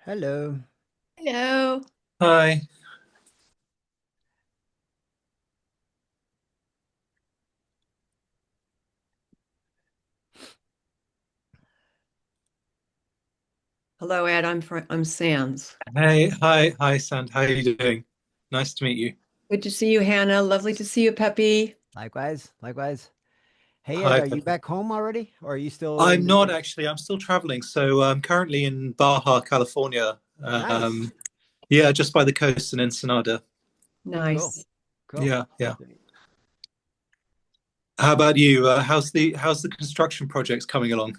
Hello. Hello. Hi. Hello, Ed. I'm Sands. Hey, hi, Sand. How are you doing? Nice to meet you. Good to see you, Hannah. Lovely to see you, Peppy. Likewise, likewise. Hey Ed, Hi, are you Pepe. back home already? Or are you still in I'm the not States? actually. I'm still traveling. So I'm currently in Baja, California. Nice. Yeah, just by the coast in Ensenada. Cool. Nice. Cool. Yeah, yeah. Great. How about you? How's the construction projects coming along?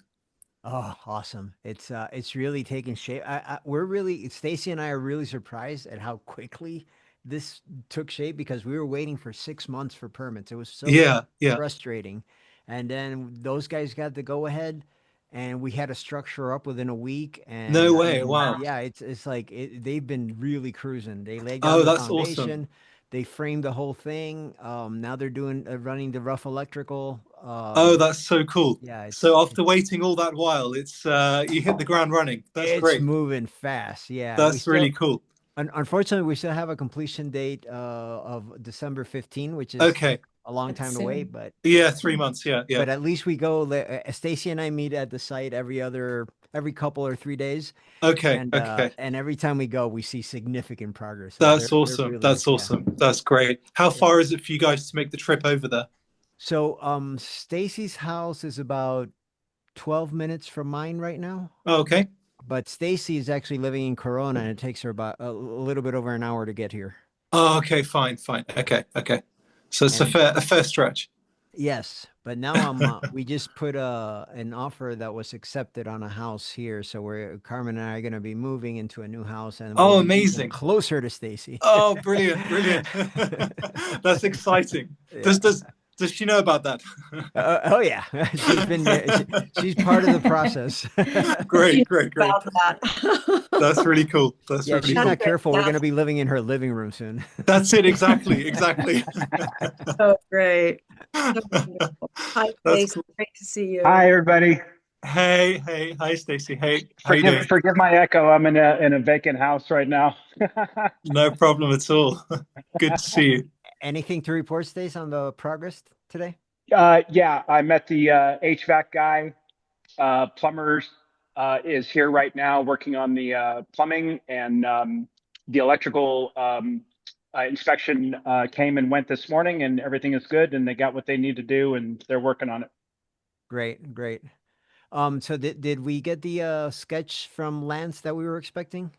Oh, awesome. It's really taking shape. We're really Stacy and I are really surprised at how quickly this took shape because we were waiting for 6 months for permits. It was so Yeah, yeah. frustrating. And then those guys got the go ahead and we had a structure up within a week. No And I way. mean, Wow. yeah, it's like they've been really cruising. They laid down Oh, the that's awesome. foundation, they framed the whole thing. Now they're doing running the rough electrical. Oh, that's so cool. Yeah, So after waiting all that while, it's you hit the ground running. That's it's great. moving fast. Yeah, we That's still really cool. unfortunately we still have a completion date of December 15, which is Okay. a long That's time to wait, soon. but Yeah, 3 months. Yeah, yeah. at least we go. Stacy and I meet at the site every couple or 3 days, Okay, okay. and every time we go, we see significant progress. So That's they're awesome. really That's yeah. awesome. That's great. How Yeah. far is it for you guys to make the trip over there? So Stacy's house is about 12 minutes from mine right now. Oh, okay. But Stacy is actually living in Corona, and it takes her about a little bit over an hour to get here. Oh, okay. Fine, fine. Okay, okay. So it's a And fair stretch. yes, but now we just put an offer that was accepted on a house here, so we're Carmen and I are going to be moving into a new house, and we'll Oh, be even amazing. closer to Stacy. Oh, brilliant, brilliant. That's exciting. Yeah. Does she know about that? Oh yeah, she's been there. She's part of the process. Great, She's great, great. about that. That's really cool. That's Yeah, if really she's That's cool. not careful, we're going to fantastic. be living in her living room soon. That's it. Exactly, exactly. So great. So wonderful. Hi, That's Stacy. cool. Great to see you. Hi, everybody. Hey, hey, hi, Stacey. Hey, how you Forgive doing? forgive my echo. I'm in a vacant house right now. No problem at all. Good to see you. Anything to report, Stace, on the progress today? Yeah, I met the HVAC guy. Plumbers is here right now working on the plumbing, and the electrical inspection came and went this morning, and everything is good, and they got what they need to do, and they're working on it. Great, great. So did we get the sketch from Lance that we were expecting?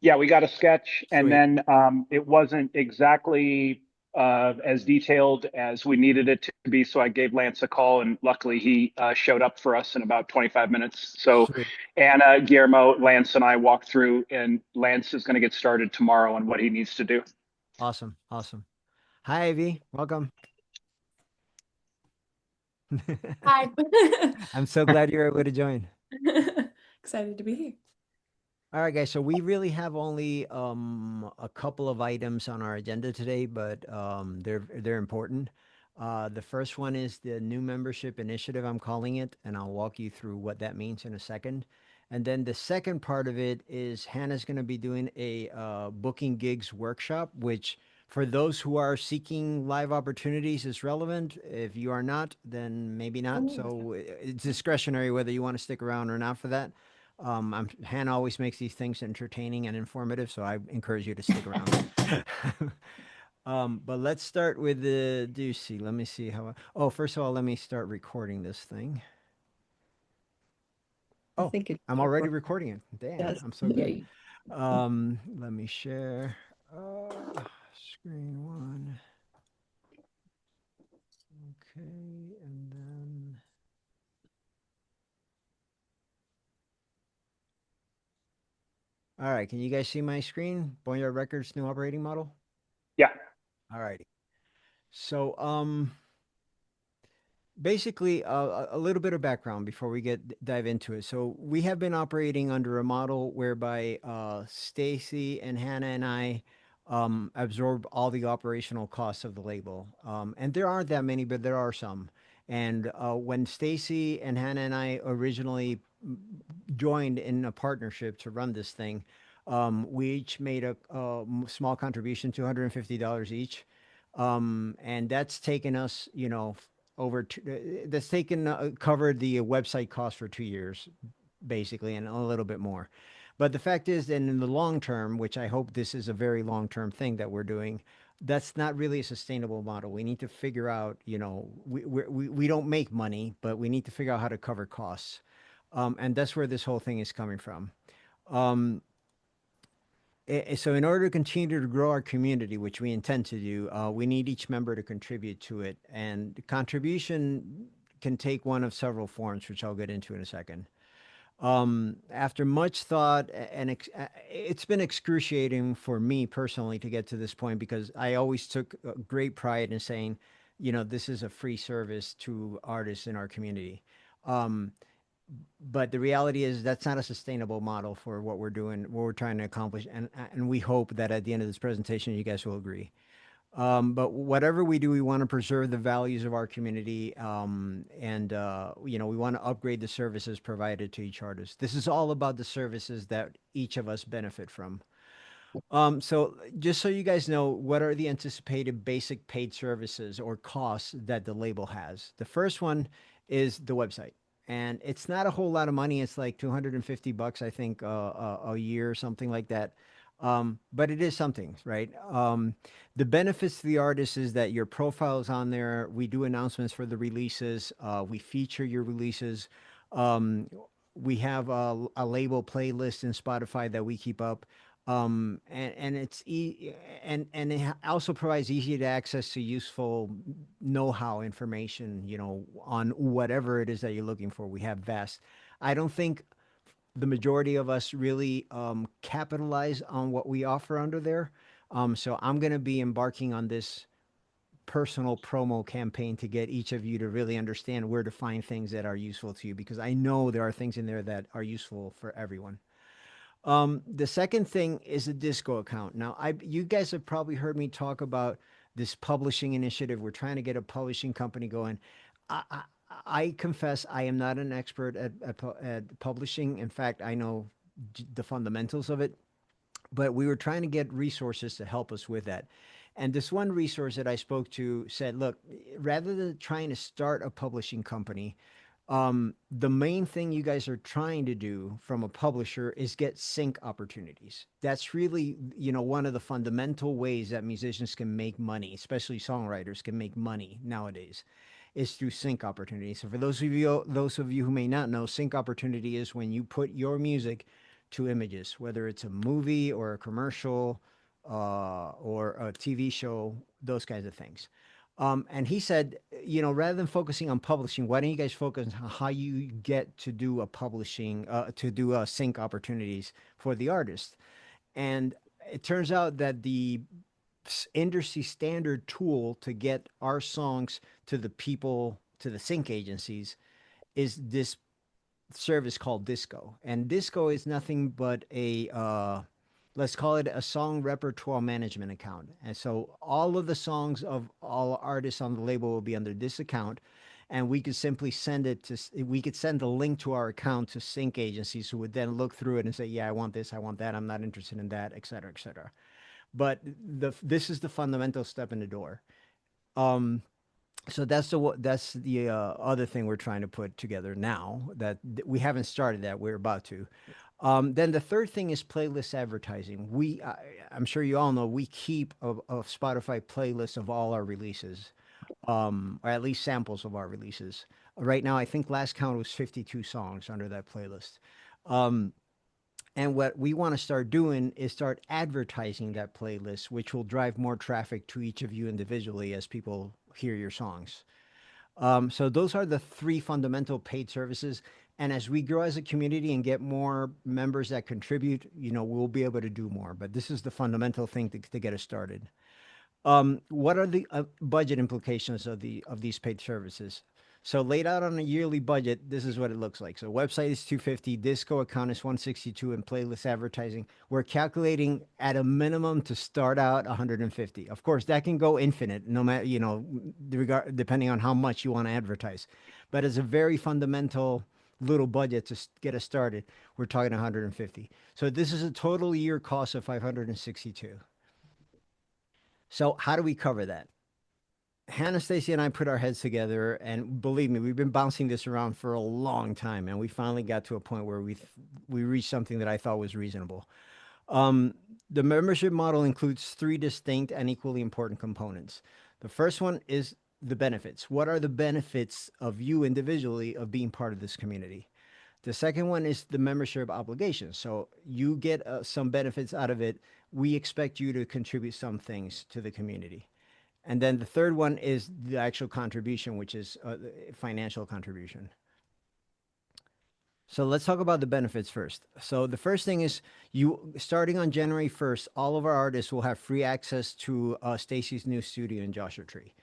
Yeah, we got a sketch, and Sweet. then it wasn't exactly as detailed as we needed it to be. So I gave Lance a call, and luckily he showed up for us in about 25 minutes. So Sweet. Anna, Guillermo, Lance, and I walked through, and Lance is going to get started tomorrow on what he needs to do. Awesome. Awesome. Hi, Ivy. Welcome. Hi. I'm so glad you're able to join. Excited to be here. All right, guys. So we really have only a couple of items on our agenda today, but they're important. The first one is the new membership initiative, I'm calling it, and I'll walk you through what that means in a second. And then the second part of it is Hannah's going to be doing a booking gigs workshop, which for those who are seeking live opportunities is relevant. If you are not, then maybe not. Ooh. So it's discretionary whether you want to stick around or not for that. Hannah always makes these things entertaining and informative, so I encourage you to stick around. But let's start with the do you see? Let me see how. Oh, first of all, let me start recording this thing. I Oh, think it's I'm already recording. recording it. Damn, Yes. I'm so good. Yay. Let me share. Screen one. Okay, and then. All right, can you guys see my screen? Boneyard Records new operating model. Yeah. All righty. So, basically, a little bit of background before we dive into it. So we have been operating under a model whereby Stacy and Hannah and I absorb all the operational costs of the label, and there aren't that many, but there are some. And when Stacy and Hannah and I originally joined in a partnership to run this thing. We each made a small contribution, $250 each. And that's taken us, that's taken covered the website cost for 2 years, basically, and a little bit more. But the fact is, that in the long term, which I hope this is a very long term thing that we're doing, that's not really a sustainable model. We need to figure out, we don't make money, but we need to figure out how to cover costs. And that's where this whole thing is coming from. Um, so in order to continue to grow our community, which we intend to do, we need each member to contribute to it. And the contribution can take one of several forms, which I'll get into in a second. After much thought, and it's been excruciating for me personally to get to this point, because I always took great pride in saying, this is a free service to artists in our community. Um, but the reality is that's not a sustainable model for what we're doing, what we're trying to accomplish, and we hope that at the end of this presentation, you guys will agree. But whatever we do, we want to preserve the values of our community, and we want to upgrade the services provided to each artist. This is all about the services that each of us benefit from. So just so you guys know, what are the anticipated basic paid services or costs that the label has? The first one is the website. And it's not a whole lot of money. It's like $250, I think, a year or something like that. But it is something, right? The benefits to the artist is that your profile is on there. We do announcements for the releases. We feature your releases. Um, we have a label playlist in Spotify that we keep up. And it's and it also provides easy to access to useful know-how information, on whatever it is that you're looking for. We have vast. I don't think the majority of us really capitalize on what we offer under there. So I'm going to be embarking on this personal promo campaign to get each of you to really understand where to find things that are useful to you, because I know there are things in there that are useful for everyone. The second thing is a Disco account. Now, you guys have probably heard me talk about this publishing initiative. We're trying to get a publishing company going. I, I, I confess I am not an expert at publishing. In fact, I know the fundamentals of it, but we were trying to get resources to help us with that. And this one resource that I spoke to said, look, rather than trying to start a publishing company, the main thing you guys are trying to do from a publisher is get sync opportunities. That's really, one of the fundamental ways that musicians can make money, especially songwriters can make money nowadays, is through sync opportunities. So for those of you who may not know, sync opportunity is when you put your music to images, whether it's a movie or a commercial, or a TV show, those kinds of things. And he said, rather than focusing on publishing, why don't you guys focus on how you get to do sync opportunities for the artist? And it turns out that the industry standard tool to get our songs to the people, to the sync agencies, is this service called Disco. And Disco is nothing but let's call it a song repertoire management account. And so all of the songs of all artists on the label will be under this account. And we could simply we could send a link to our account to sync agencies who would then look through it and say, yeah, I want this, I want that, I'm not interested in that, et cetera, et cetera. But this is the fundamental step in the door. Um, so that's the other thing we're trying to put together now that we haven't started that. We're about to. Then the third thing is playlist advertising. I'm sure you all know we keep a Spotify playlist of all our releases, or at least samples of our releases. Right now, I think last count was 52 songs under that playlist. Um, and what we want to start doing is start advertising that playlist, which will drive more traffic to each of you individually as people hear your songs. So those are the three fundamental paid services. And as we grow as a community and get more members that contribute, we'll be able to do more. But this is the fundamental thing to get us started. What are the budget implications of these paid services? So laid out on a yearly budget, this is what it looks like. So website is 250, Disco account is 162, and playlist advertising, we're calculating at a minimum to start out 150. Of course, that can go infinite, no matter, depending on how much you want to advertise. But as a very fundamental little budget to get us started, we're talking 150. So this is a total year cost of 562. So how do we cover that? Hannah, Stacy, and I put our heads together, and believe me, we've been bouncing this around for a long time, and we finally got to a point where we reached something that I thought was reasonable. Um, the membership model includes three distinct and equally important components. The first one is the benefits. What are the benefits of you individually of being part of this community? The second one is the membership obligations. So you get some benefits out of it. We expect you to contribute some things to the community. And then the third one is the actual contribution, which is financial contribution. So let's talk about the benefits first. So the first thing is you starting on January 1st, all of our artists will have free access to Stacy's new studio in Joshua Tree.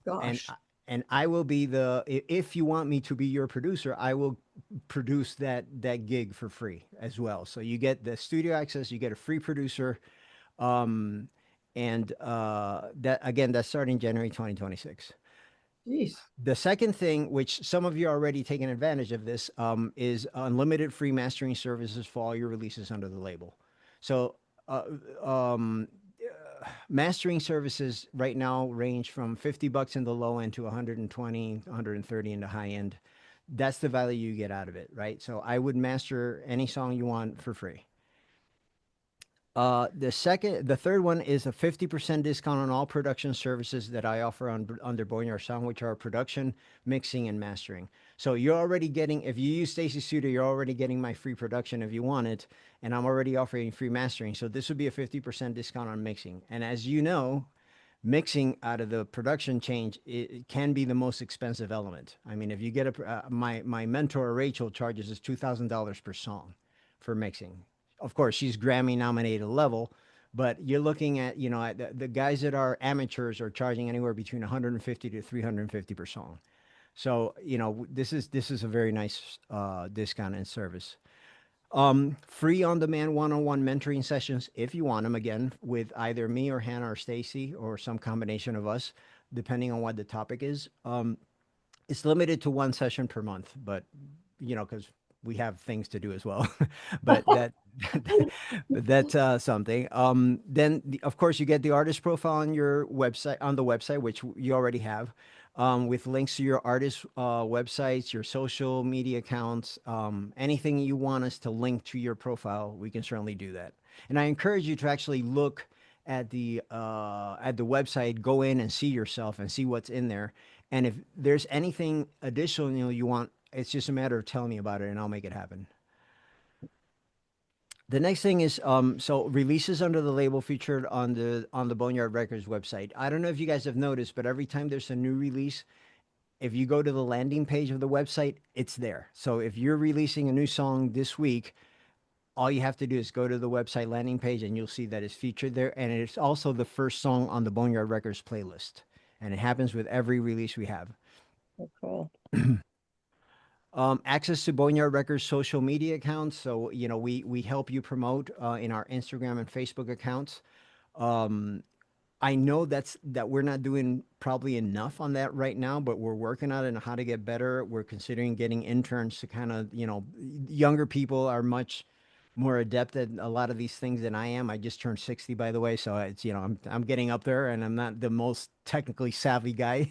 And Gosh. and I will be if you want me to be your producer, I will produce that gig for free as well. So you get the studio access, you get a free producer, um, and that again, that's starting January 2026. Jeez. The second thing, which some of you are already taking advantage of this, is unlimited free mastering services for all your releases under the label. So, uh, um, mastering services right now range from 50 bucks in the low end to 120, 130 in the high end. That's the value you get out of it, right? So I would master any song you want for free. The third one is a 50% discount on all production services that I offer under Boneyard Sound, which are production, mixing, and mastering. So you're already getting, if you use Stacy Studio, you're already getting my free production if you want it, and I'm already offering free mastering. So this would be a 50% discount on mixing. And as you know, mixing out of the production change, it can be the most expensive element. I mean, if you get my mentor Rachel charges us $2,000 per song for mixing. Of course, she's Grammy nominated level, but you're looking at, the guys that are amateurs are charging anywhere between 150 to 350 per song. So, this is a very nice discount and service. Free on-demand one-on-one mentoring sessions if you want them, again, with either me or Hannah or Stacy or some combination of us, depending on what the topic is. It's limited to one session per month, but because we have things to do as well. But that's something. Then of course you get the artist profile on your website, on the website, which you already have, with links to your artist websites, your social media accounts, anything you want us to link to your profile, we can certainly do that. And I encourage you to actually look at the website, go in and see yourself and see what's in there. And if there's anything additional you want, it's just a matter of telling me about it and I'll make it happen. The next thing is so releases under the label featured on the Boneyard Records website. I don't know if you guys have noticed, but every time there's a new release, if you go to the landing page of the website, it's there. So if you're releasing a new song this week, all you have to do is go to the website landing page and you'll see that it's featured there. And it's also the first song on the Boneyard Records playlist. And it happens with every release we have. So cool. Access to Boneyard Records social media accounts. So, we help you promote in our Instagram and Facebook accounts. I know that we're not doing probably enough on that right now, but we're working on it and how to get better. We're considering getting interns to kind of, younger people are much more adept at a lot of these things than I am. I just turned 60, by the way, so it's I'm getting up there, and I'm not the most technically savvy guy.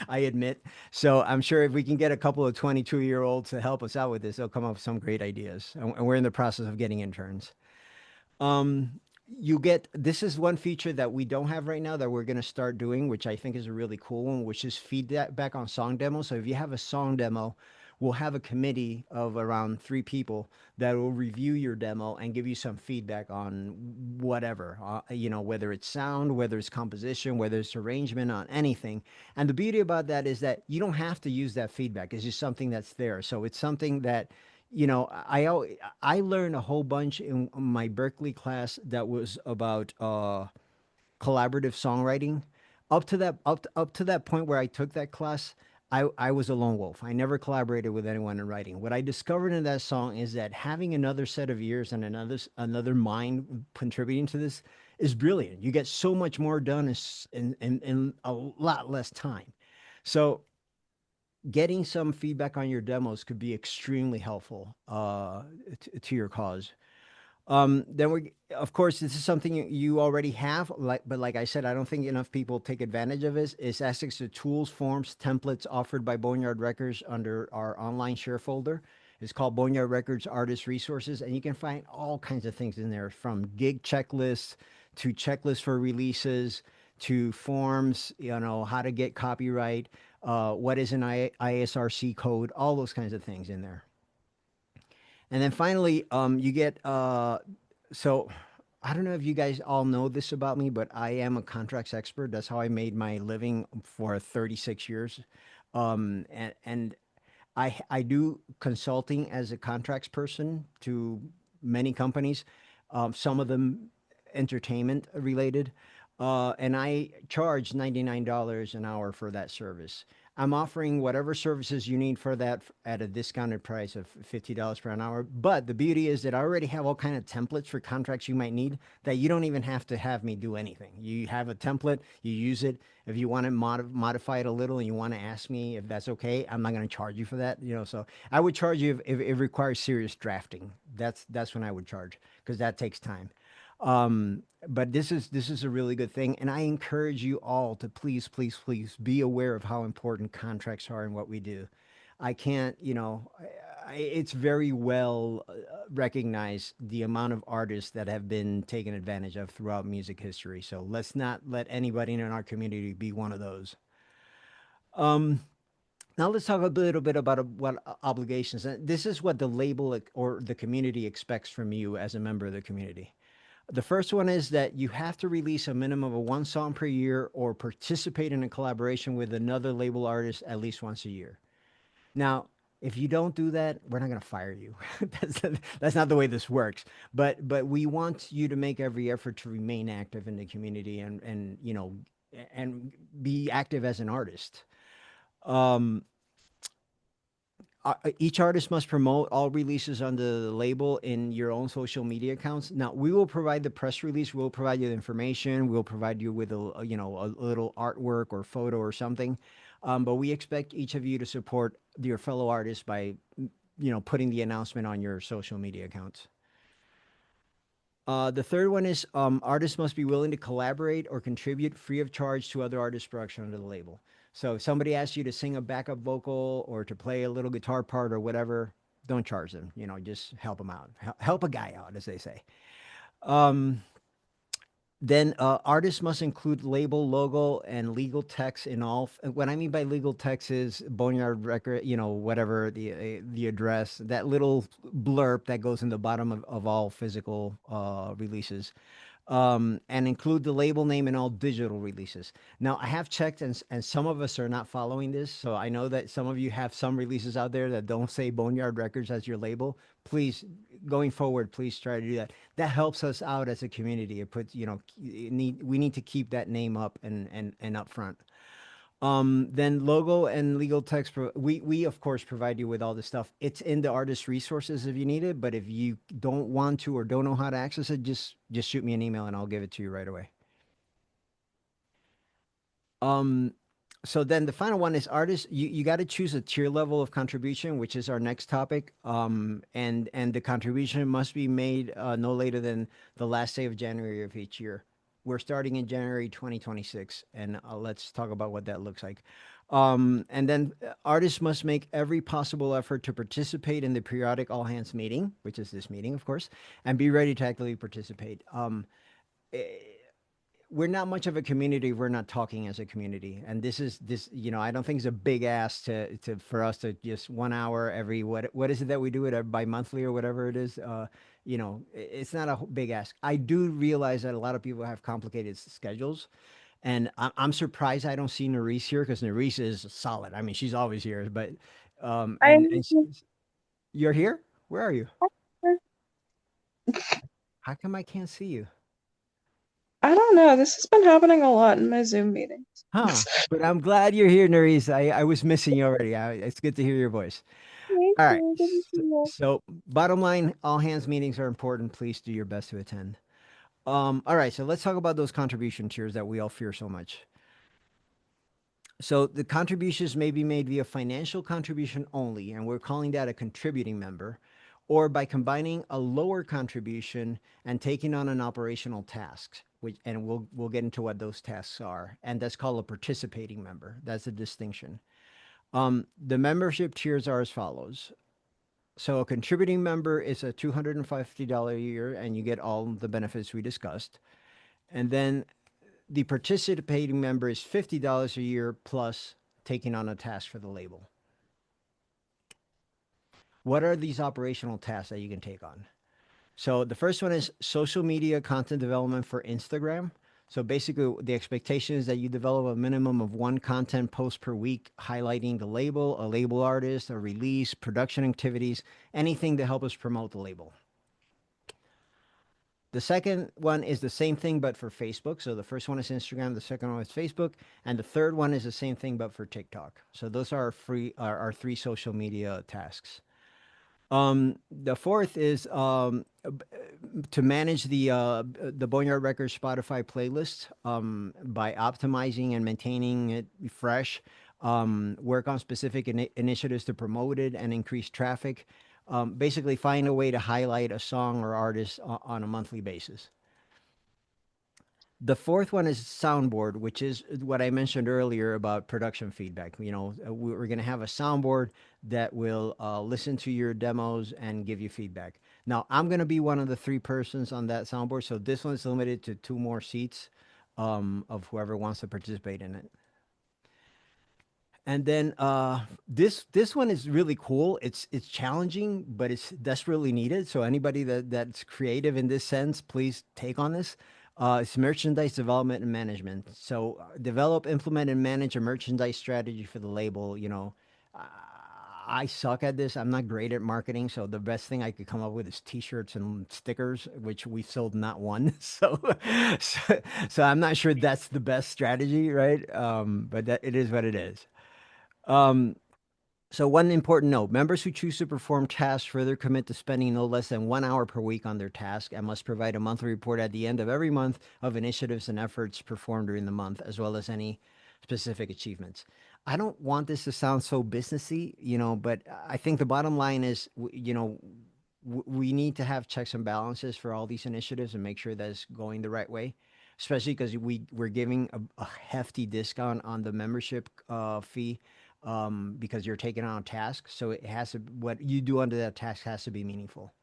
I admit. So I'm sure if we can get a couple of 22-year-olds to help us out with this, they'll come up with some great ideas. And we're in the process of getting interns. This is one feature that we don't have right now that we're going to start doing, which I think is a really cool one, which is feedback on song demos. So if you have a song demo, we'll have a committee of around 3 people that will review your demo and give you some feedback on whatever, whether it's sound, whether it's composition, whether it's arrangement, on anything. And the beauty about that is that you don't have to use that feedback. It's just something that's there. So it's something that, I learned a whole bunch in my Berklee class that was about collaborative songwriting. Up to that point where I took that class, I was a lone wolf. I never collaborated with anyone in writing. What I discovered in that song is that having another set of ears and another mind contributing to this is brilliant. You get so much more done in a lot less time. So getting some feedback on your demos could be extremely helpful to your cause. Then of course, this is something you already have, but like I said, I don't think enough people take advantage of it. It's access to tools, forms, templates offered by Boneyard Records under our online share folder. It's called Boneyard Records Artist Resources, and you can find all kinds of things in there, from gig checklists to checklists for releases to forms, how to get copyright, what is an ISRC code, all those kinds of things in there. And then finally, you get so I don't know if you guys all know this about me, but I am a contracts expert. That's how I made my living for 36 years. And I do consulting as a contracts person to many companies, some of them entertainment related. And I charge $99 an hour for that service. I'm offering whatever services you need for that at a discounted price of $50 per an hour. But the beauty is that I already have all kind of templates for contracts you might need that you don't even have to have me do anything. You have a template, you use it. If you want to modify it a little and you want to ask me if that's okay, I'm not going to charge you for that. So I would charge you if it requires serious drafting. That's when I would charge, because that takes time. But this is a really good thing, and I encourage you all to please be aware of how important contracts are in what we do. I can't, it's very well recognized the amount of artists that have been taken advantage of throughout music history. So let's not let anybody in our community be one of those. Now let's talk a little bit about what obligations. This is what the label or the community expects from you as a member of the community. The first one is that you have to release a minimum of one song per year or participate in a collaboration with another label artist at least once a year. Now, if you don't do that, we're not going to fire you. That's not the way this works. But we want you to make every effort to remain active in the community and be active as an artist. Each artist must promote all releases under the label in your own social media accounts. Now, we will provide the press release. We'll provide you the information. We'll provide you with a little artwork or photo or something. But we expect each of you to support your fellow artists by, putting the announcement on your social media accounts. The third one is artists must be willing to collaborate or contribute free of charge to other artists' production under the label. So if somebody asks you to sing a backup vocal or to play a little guitar part or whatever, don't charge them. Just help them out. Help a guy out, as they say. Then artists must include label, logo, and legal text in all. What I mean by legal text is Boneyard Record, whatever the address, that little blurb that goes in the bottom of all physical releases. And include the label name in all digital releases. Now, I have checked, and some of us are not following this, so I know that some of you have some releases out there that don't say Boneyard Records as your label. Please, going forward, please try to do that. That helps us out as a community. It puts, we need to keep that name up and up front. Then logo and legal text. We of course provide you with all this stuff. It's in the artist resources if you need it. But if you don't want to or don't know how to access it, just shoot me an email and I'll give it to you right away. So then the final one is artists. You got to choose a tier level of contribution, which is our next topic. And the contribution must be made no later than the last day of January of each year. We're starting in January 2026, and let's talk about what that looks like. And then artists must make every possible effort to participate in the periodic all hands meeting, which is this meeting, of course, and be ready to actively participate. We're not much of a community if we're not talking as a community, and this I don't think it's a big ask for us to just 1 hour every what is it that we do it bi-monthly or whatever it is. It's not a big ask. I do realize that a lot of people have complicated schedules, and I'm surprised I don't see Nerese here, because Nerese is solid. I mean, she's always here, but you're here? Where are you? How come I can't see you? I don't know. This has been happening a lot in my Zoom meetings. Huh. But I'm glad you're here, Nerese. I was missing you already. It's good to hear your voice. All right. So bottom line, all hands meetings are important. Please do your best to attend. All right. So let's talk about those contribution tiers that we all fear so much. So the contributions may be made via financial contribution only, and we're calling that a contributing member, or by combining a lower contribution and taking on an operational task, which, and we'll get into what those tasks are, and that's called a participating member. That's a distinction. The membership tiers are as follows. So a contributing member is a $250 a year, and you get all the benefits we discussed. And then the participating member is $50 a year plus taking on a task for the label. What are these operational tasks that you can take on? So the first one is social media content development for Instagram. So basically, the expectation is that you develop a minimum of one content post per week, highlighting the label, a label artist, a release, production activities, anything to help us promote the label. The second one is the same thing, but for Facebook. So the first one is Instagram, the second one is Facebook, and the third one is the same thing, but for TikTok. So those are our three social media tasks. The fourth is to manage the Boneyard Records Spotify playlist by optimizing and maintaining it fresh. Work on specific initiatives to promote it and increase traffic. Basically, find a way to highlight a song or artist on a monthly basis. The fourth one is soundboard, which is what I mentioned earlier about production feedback. You know, we're going to have a soundboard that will listen to your demos and give you feedback. Now, I'm going to be one of the three persons on that soundboard, so this one's limited to 2 more seats of whoever wants to participate in it. And then this one is really cool. It's challenging, but it's desperately needed. So anybody that's creative in this sense, please take on this. It's merchandise development and management. So develop, implement, and manage a merchandise strategy for the label. You know, I suck at this. I'm not great at marketing. So the best thing I could come up with is T-shirts and stickers, which we sold not one. So I'm not sure that's the best strategy, right? But that it is what it is. So one important note, members who choose to perform tasks further commit to spending no less than 1 hour per week on their task and must provide a monthly report at the end of every month of initiatives and efforts performed during the month, as well as any specific achievements. I don't want this to sound so businessy, you know, but I think the bottom line is, you know, we need to have checks and balances for all these initiatives and make sure that it's going the right way, especially because we're giving a hefty discount on the membership fee because you're taking on a task. So it has to, what you do under that task has to be meaningful.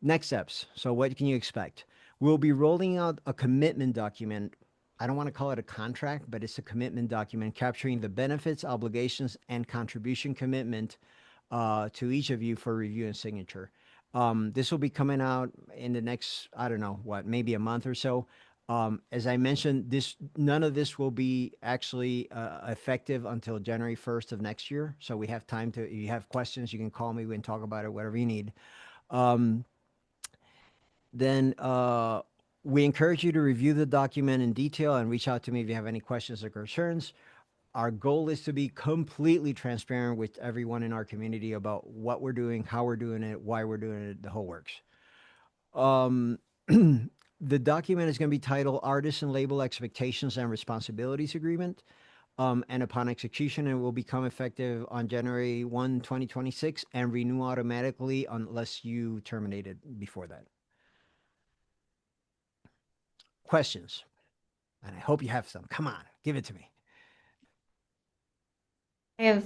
Next steps. So what can you expect? We'll be rolling out a commitment document. I don't want to call it a contract, but it's a commitment document capturing the benefits, obligations, and contribution commitment to each of you for review and signature. This will be coming out in the next, I don't know what, maybe a month or so. As I mentioned, none of this will be actually effective until January 1st of next year. So we have time to, if you have questions, you can call me, we can talk about it, whatever you need. Then we encourage you to review the document in detail and reach out to me if you have any questions or concerns. Our goal is to be completely transparent with everyone in our community about what we're doing, how we're doing it, why we're doing it, the whole works. The document is going to be titled Artist and Label Expectations and Responsibilities Agreement. And upon execution, it will become effective on January 1, 2026 and renew automatically unless you terminate it before that. Questions? And I hope you have some. Come on, give it to me. I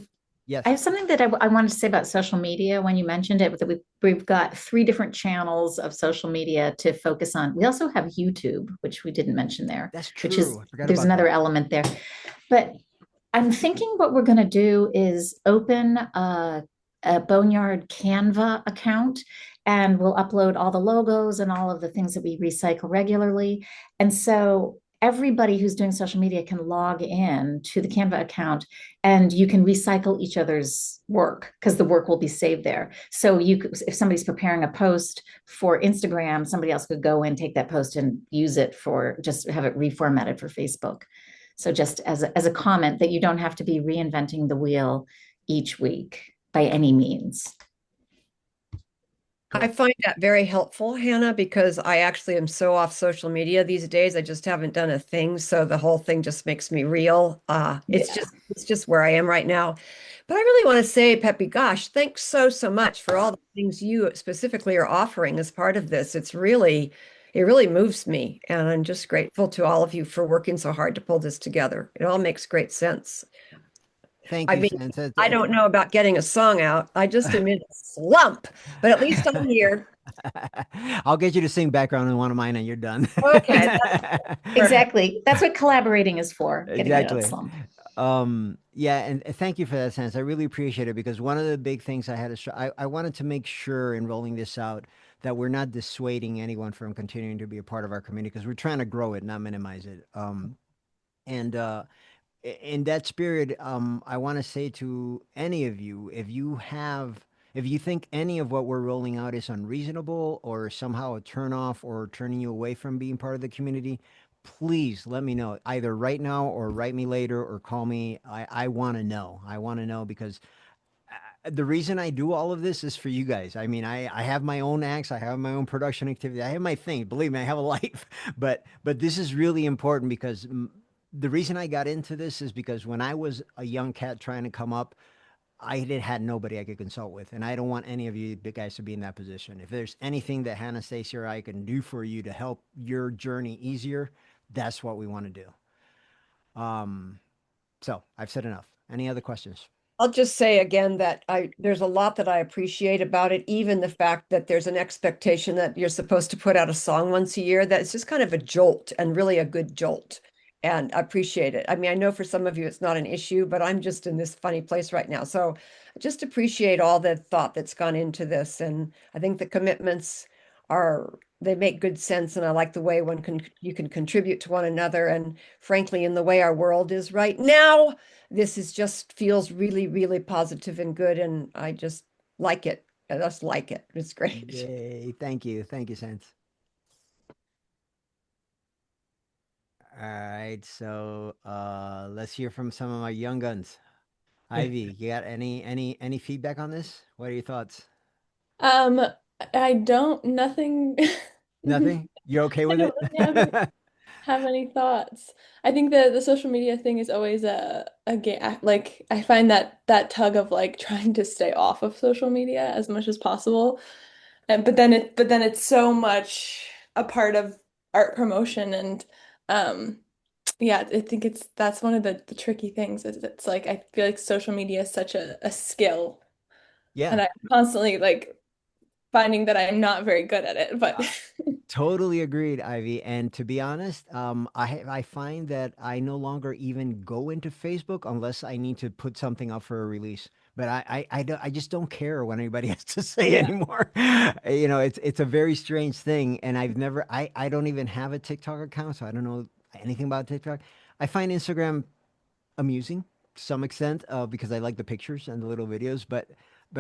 have something that I wanted to say about social media when you mentioned it, that we've got 3 different channels of social media to focus on. We also have YouTube, which we didn't mention there. That's true. Which is, I forgot there's about another that. element there. But I'm thinking what we're going to do is open a Boneyard Canva account, and we'll upload all the logos and all of the things that we recycle regularly. And so everybody who's doing social media can log in to the Canva account, and you can recycle each other's work because the work will be saved there. So if somebody's preparing a post for Instagram, somebody else could go in, take that post and use it for, just have it reformatted for Facebook. So just as a comment that you don't have to be reinventing the wheel each week by any means. I Cool. find that very helpful, Hannah, because I actually am so off social media these days. I just haven't done a thing, so the whole thing just makes me real. Yeah. It's just where I am right now. But I really want to say, Peppy, gosh, thanks so much for all the things you specifically are offering as part of this. It really moves me, and I'm just grateful to all of you for working so hard to pull this together. It all makes great sense. Thank I you, mean, Sansa. I don't know about getting a song out. I just am in a slump, but at least I'm here. I'll get you to sing background in one of mine and you're done. Okay, Exactly. That's what collaborating is for, getting out of that Exactly. slump. Yeah, and thank you for that, Sense. I really appreciate it because one of the big things I had to, I wanted to make sure in rolling this out that we're not dissuading anyone from continuing to be a part of our community because we're trying to grow it, not minimize it. And in that spirit, I want to say to any of you, if you think any of what we're rolling out is unreasonable or somehow a turnoff or turning you away from being part of the community, please let me know either right now or write me later or call me. I want to know. I want to know because the reason I do all of this is for you guys. I mean, I have my own acts, I have my own production activity, I have my thing. Believe me, I have a life. But this is really important because the reason I got into this is because when I was a young cat trying to come up, had nobody I could consult with, and I don't want any of you big guys to be in that position. If there's anything that Hannah, Stacy, or I can do for you to help your journey easier, that's what we want to do. So I've said enough. Any other questions? I'll just say again that there's a lot that I appreciate about it, even the fact that there's an expectation that you're supposed to put out a song once a year. That's just kind of a jolt and really a good jolt. And I appreciate it. I mean, I know for some of you it's not an issue, but I'm just in this funny place right now. So I just appreciate all the thought that's gone into this. And I think the commitments they make good sense. And I like the way you can contribute to one another. And frankly, in the way our world is right now, this is just feels really positive and good, and I just like it. I just like it. It's great. Yay. Thank you. Thank you, Sense. All right. So let's hear from some of my young guns. Ivy, you got any feedback on this? What are your thoughts? Um, I don't nothing Nothing? You're okay I with don't really it? have any thoughts. I think the social media thing is always a game. Like I find that tug of like trying to stay off of social media as much as possible. And but then it's so much a part of art promotion and um yeah, I think that's one of the tricky things is it's like I feel like social media is such a skill Yeah. and I'm constantly like finding that I'm not very good at it, but Totally agreed, Ivy. And to be honest, I find that I no longer even go into Facebook unless I need to put something up for a release. But I just don't care what anybody has to say yeah. anymore. You know, it's a very strange thing, and I don't even have a TikTok account, so I don't know anything about TikTok. I find Instagram amusing to some extent because I like the pictures and the little videos, but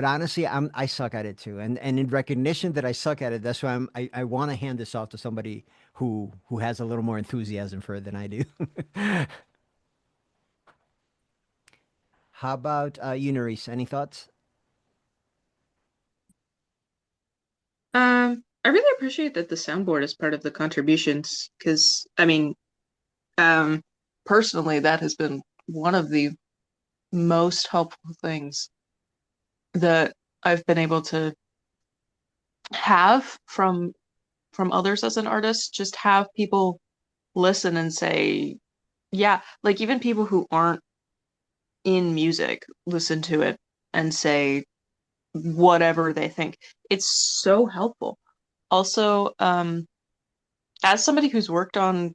honestly, I suck at it too, and in recognition that I suck at it, that's why I want to hand this off to somebody who has a little more enthusiasm for it than I do. How about you, Nerys? Any thoughts? I really appreciate that the soundboard is part of the contributions because, I mean, um, personally, that has been one of the most helpful things that I've been able to have from others as an artist. Just have people listen and say, yeah, like even people who aren't in music listen to it and say whatever they think. It's so helpful. Also, as somebody who's worked on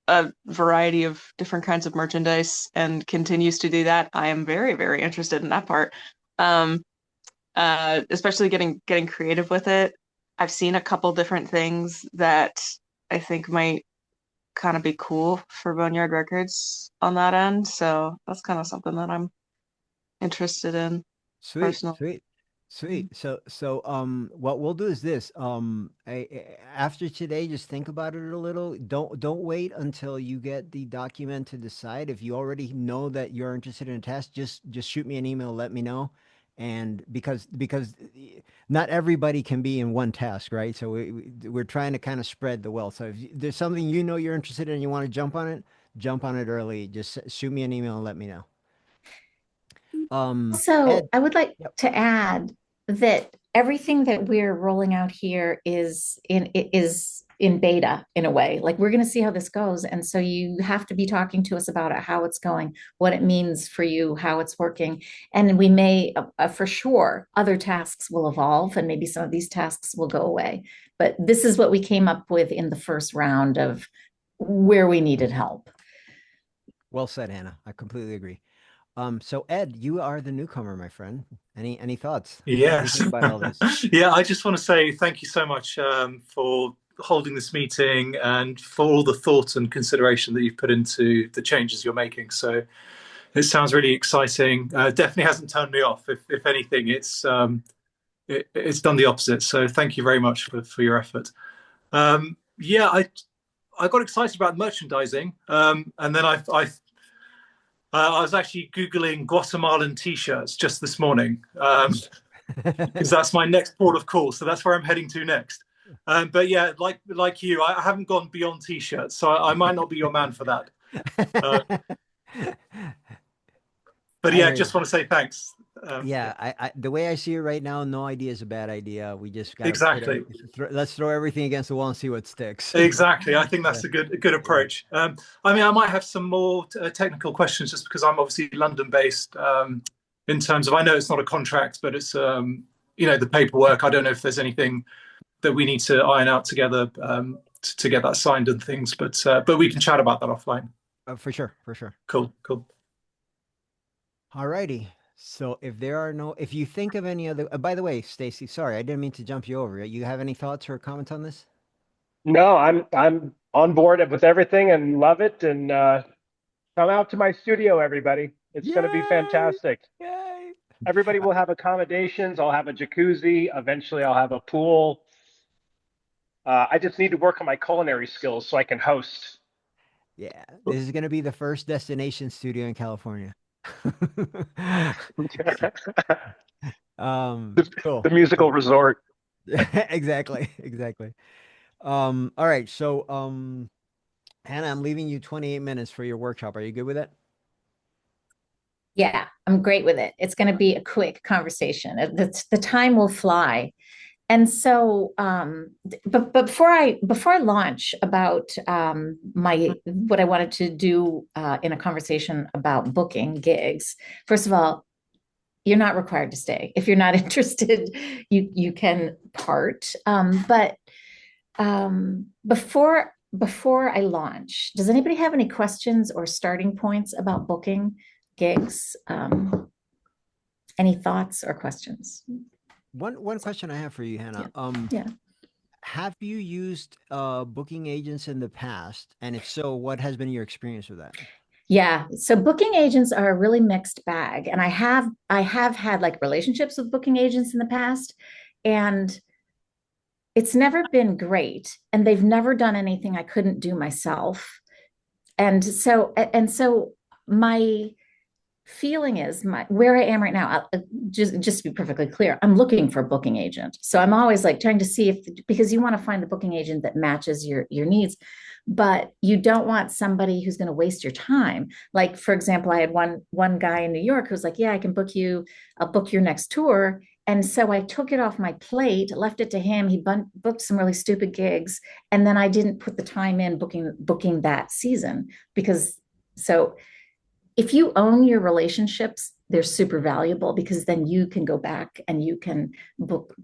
a variety of different kinds of merchandise and continues to do that, I am very interested in that part. Um, Especially getting creative with it. I've seen a couple different things that I think might kind of be cool for Boneyard Records on that end. So that's kind of something that I'm interested in Sweet, personally. sweet, sweet. What we'll do is this. After today, just think about it a little. Don't wait until you get the document to decide. If you already know that you're interested in a task, just shoot me an email, let me know, And because not everybody can be in one task, right? So we're trying to kind of spread the wealth. So if there's something you're interested in and you want to jump on it early. Just shoot me an email and let me know. So Ed, I would like yep. to add that everything that we're rolling out here is in beta in a way. Like we're going to see how this goes. And so you have to be talking to us about it, how it's going, what it means for you, how it's working. And we may, for sure, other tasks will evolve and maybe some of these tasks will go away. But this is what we came up with in the first round of where we needed help. Well said, Hannah. I completely agree. So Ed, you are the newcomer, my friend. Any thoughts? What do you Yes. think about all this? Yeah, I just want to say thank you so much for holding this meeting and for all the thought and consideration that you've put into the changes you're making. So it sounds really exciting. Definitely hasn't turned me off. If anything, it's done the opposite. So thank you very much for your effort. Yeah, I got excited about merchandising, and then I was actually Googling Guatemalan T-shirts just this morning, because that's my next port of call. So that's where I'm heading to next. But yeah, like you, I haven't gone beyond T-shirts, so I might not be your man for that. But yeah, just want to say thanks. Yeah, I the way I see it right now, no idea is a bad idea. We just got Exactly. Let's throw everything against the wall and see what sticks. Exactly. I think that's a good approach. I mean, I might have some more technical questions just because I'm obviously London based. In terms of, I know it's not a contract, but it's the paperwork. I don't know if there's anything that we need to iron out together to get that signed and things. But we can chat about that offline. For sure. Cool. All righty. So if you think of any other, by the way, Stacy, sorry, I didn't mean to jump you over. You have any thoughts or comments on this? No, I'm on board with everything and love it. And come out to my studio, everybody. It's going to be fantastic. Yay! Everybody will have accommodations. I'll have a jacuzzi. Eventually, I'll have a pool. I just need to work on my culinary skills so I can host. Yeah, this is going to be the first destination studio in California. Cool. The musical resort. Exactly. All right. So, Hannah, I'm leaving you 28 minutes for your workshop. Are you good with that? Yeah, I'm great with it. It's going to be a quick conversation. The time will fly. And so, but before I launch about what I wanted to do in a conversation about booking gigs, first of all, you're not required to stay. If you're not interested, you can part. But before I launch, does anybody have any questions or starting points about booking gigs? Any thoughts or questions? One question I have for you, Hannah. Yeah. Have you used booking agents in the past? And if so, what has been your experience with that? Yeah. So booking agents are a really mixed bag. And I have had like relationships with booking agents in the past, and it's never been great. And they've never done anything I couldn't do myself. And so my feeling is where I am right now, just to be perfectly clear, I'm looking for a booking agent. So I'm always like trying to see because you want to find the booking agent that matches your needs, but you don't want somebody who's going to waste your time. Like, for example, I had one guy in New York who's like, yeah, I can book you, I'll book your next tour. And so I took it off my plate, left it to him. He booked some really stupid gigs. And then I didn't put the time in booking that season if you own your relationships, they're super valuable because then you can go back and you can book,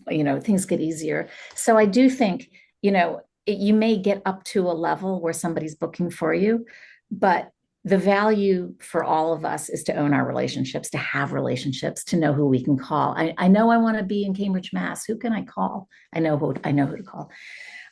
things get easier. So I do think, you may get up to a level where somebody's booking for you, but the value for all of us is to own our relationships, to have relationships, to know who we can call. I know I want to be in Cambridge, Mass. Who can I call? I know who to call.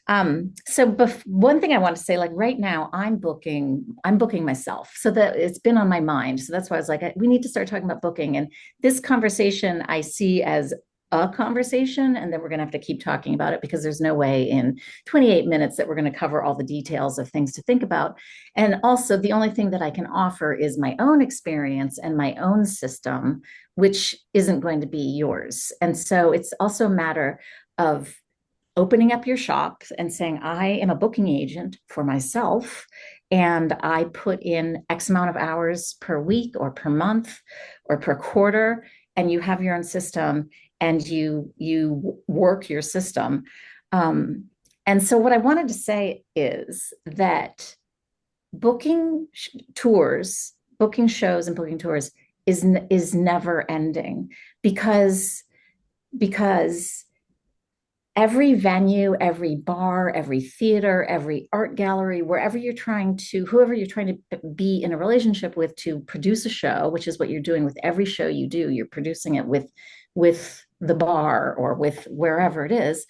One thing I want to say, like right now, I'm booking myself. So that it's been on my mind. So that's why I was like, we need to start talking about booking. And this conversation I see as a conversation, and then we're going to have to keep talking about it because there's no way in 28 minutes that we're going to cover all the details of things to think about. And also, the only thing that I can offer is my own experience and my own system, which isn't going to be yours. And so it's also a matter of opening up your shop and saying, I am a booking agent for myself, and I put in X amount of hours per week or per month or per quarter, and you have your own system and you work your system. And so what I wanted to say is that booking tours, booking shows and booking tours is never ending, because every venue, every bar, every theater, every art gallery, whoever you're trying to be in a relationship with to produce a show, which is what you're doing with every show you do, you're producing it with the bar or with wherever it is,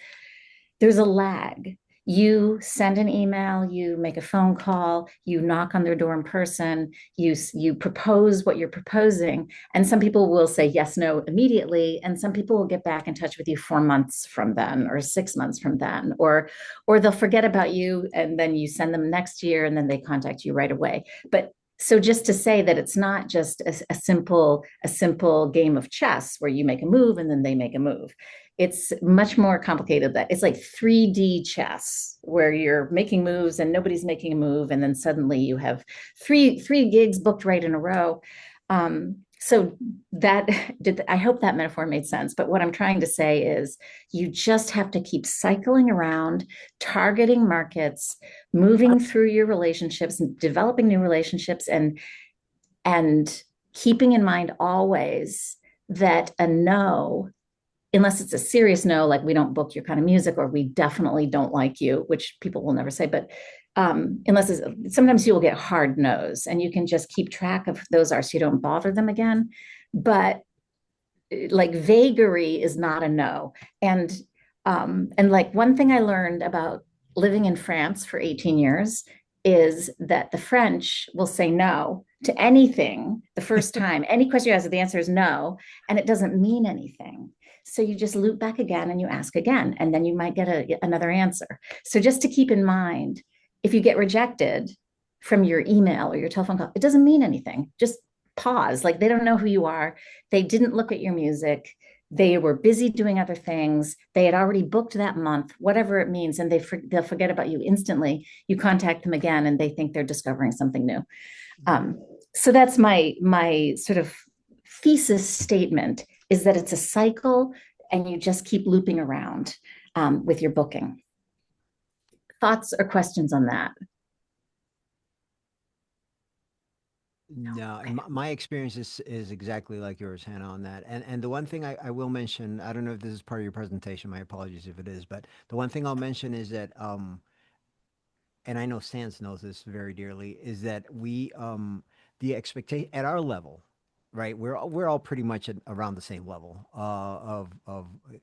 there's a lag. You send an email, you make a phone call, you knock on their door in person, you propose what you're proposing, and some people will say yes, no immediately, and some people will get back in touch with you 4 months from then or 6 months from then, or they'll forget about you and then you send them next year and then they contact you right away. But so just to say that it's not just a simple game of chess where you make a move and then they make a move. It's much more complicated. That it's like 3D chess where you're making moves and nobody's making a move, and then suddenly you have three gigs booked right in a row. So I hope that metaphor made sense. But what I'm trying to say is you just have to keep cycling around, targeting markets, moving through your relationships and developing new relationships, and keeping in mind always that a no, unless it's a serious no, like we don't book your kind of music or we definitely don't like you, which people will never say, but sometimes you will get hard no's, and you can just keep track of those so you don't bother them again. But like vagary is not a no. And like one thing I learned about living in France for 18 years is that the French will say no to anything the first time. Any question you ask, the answer is no, and it doesn't mean anything. So you just loop back again and you ask again, and then you might get another answer. So just to keep in mind, if you get rejected from your email or your telephone call, it doesn't mean anything. Just pause. Like, they don't know who you are. They didn't look at your music. They were busy doing other things. They had already booked that month, whatever it means, and they'll forget about you instantly. You contact them again and they think they're discovering something new. So that's my sort of thesis statement, is that it's a cycle and you just keep looping around with your booking. Thoughts or questions on that? No, my experience is exactly like yours, Hannah, on that. And the one thing I will mention, I don't know if this is part of your presentation, my apologies if it is, but the one thing I'll mention is that, and I know Sans knows this very dearly, is that the expectation at our level, right? We're all pretty much around the same level of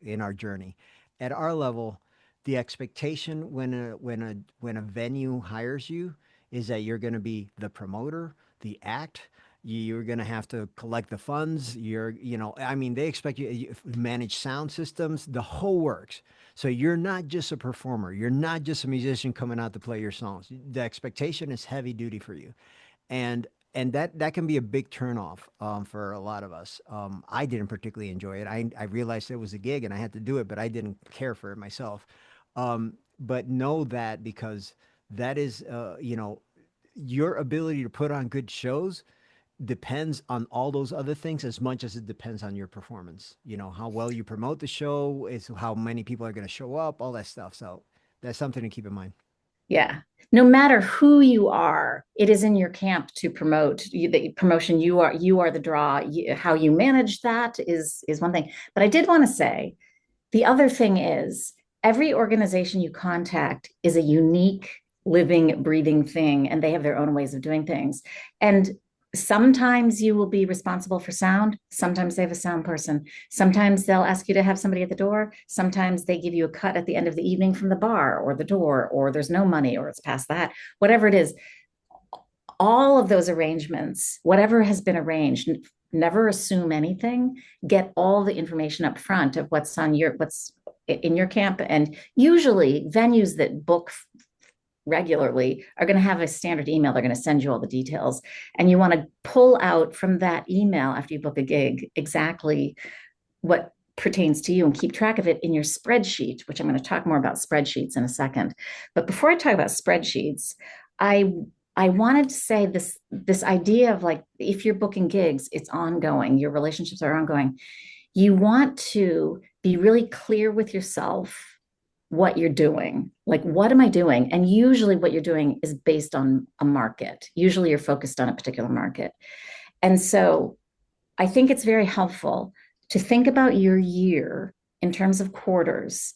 in our journey. At our level, the expectation when a venue hires you is that you're going to be the promoter, the act. You're going to have to collect the funds. I mean, they expect you manage sound systems, the whole works. So you're not just a performer. You're not just a musician coming out to play your songs. The expectation is heavy duty for you. And that can be a big turnoff for a lot of us. I didn't particularly enjoy it. I realized it was a gig and I had to do it, but I didn't care for it myself. But know that, because that is, your ability to put on good shows depends on all those other things as much as it depends on your performance. How well you promote the show, is how many people are going to show up, all that stuff. So that's something to keep in mind. Yeah. No matter who you are, it is in your camp to promote the promotion. You are the draw. How you manage that is one thing. But I did want to say, the other thing is, every organization you contact is a unique, living, breathing thing, and they have their own ways of doing things. And sometimes you will be responsible for sound. Sometimes they have a sound person. Sometimes they'll ask you to have somebody at the door. Sometimes they give you a cut at the end of the evening from the bar or the door, or there's no money, or it's past that. Whatever it is, all of those arrangements, whatever has been arranged, never assume anything. Get all the information up front of what's in your camp. And usually venues that book regularly are going to have a standard email. They're going to send you all the details. And you want to pull out from that email after you book a gig exactly what pertains to you and keep track of it in your spreadsheet, which I'm going to talk more about spreadsheets in a second. But before I talk about spreadsheets, I wanted to say this idea of like, if you're booking gigs, it's ongoing, your relationships are ongoing. You want to be really clear with yourself what you're doing. Like, what am I doing? And usually what you're doing is based on a market. Usually you're focused on a particular market. And so I think it's very helpful to think about your year in terms of quarters,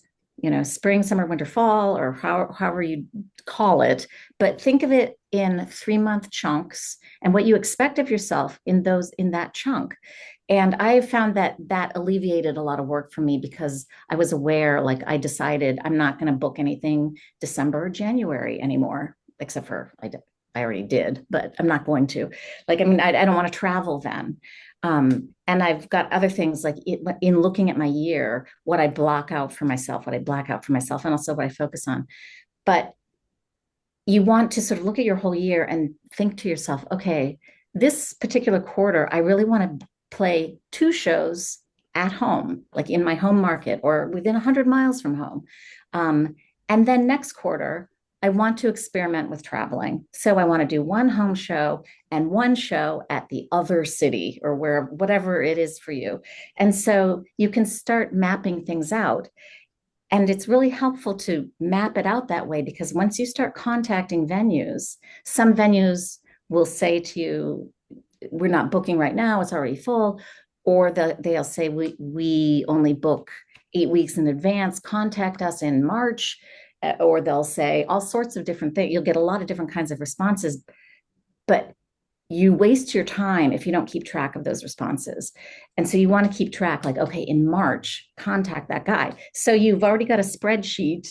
spring, summer, winter, fall, or however you call it, but think of it in 3-month chunks and what you expect of yourself in that chunk. And I found that alleviated a lot of work for me because I was aware, like I decided I'm not going to book anything December or January anymore, except for I already did, but I'm not going to. Like, I mean, I don't want to travel then. And I've got other things like in looking at my year, what I block out for myself, what I black out for myself, and also what I focus on. But you want to sort of look at your whole year and think to yourself, okay, this particular quarter, I really want to play 2 shows at home, like in my home market or within 100 miles from home. And then next quarter, I want to experiment with traveling. So I want to do 1 home show and 1 show at the other city or whatever it is for you. And so you can start mapping things out. And it's really helpful to map it out that way, because once you start contacting venues, some venues will say to you, we're not booking right now, it's already full. Or they'll say, we only book 8 weeks in advance, contact us in March. Or they'll say all sorts of different things. You'll get a lot of different kinds of responses, but you waste your time if you don't keep track of those responses. And so you want to keep track, like, okay, in March, contact that guy. So you've already got a spreadsheet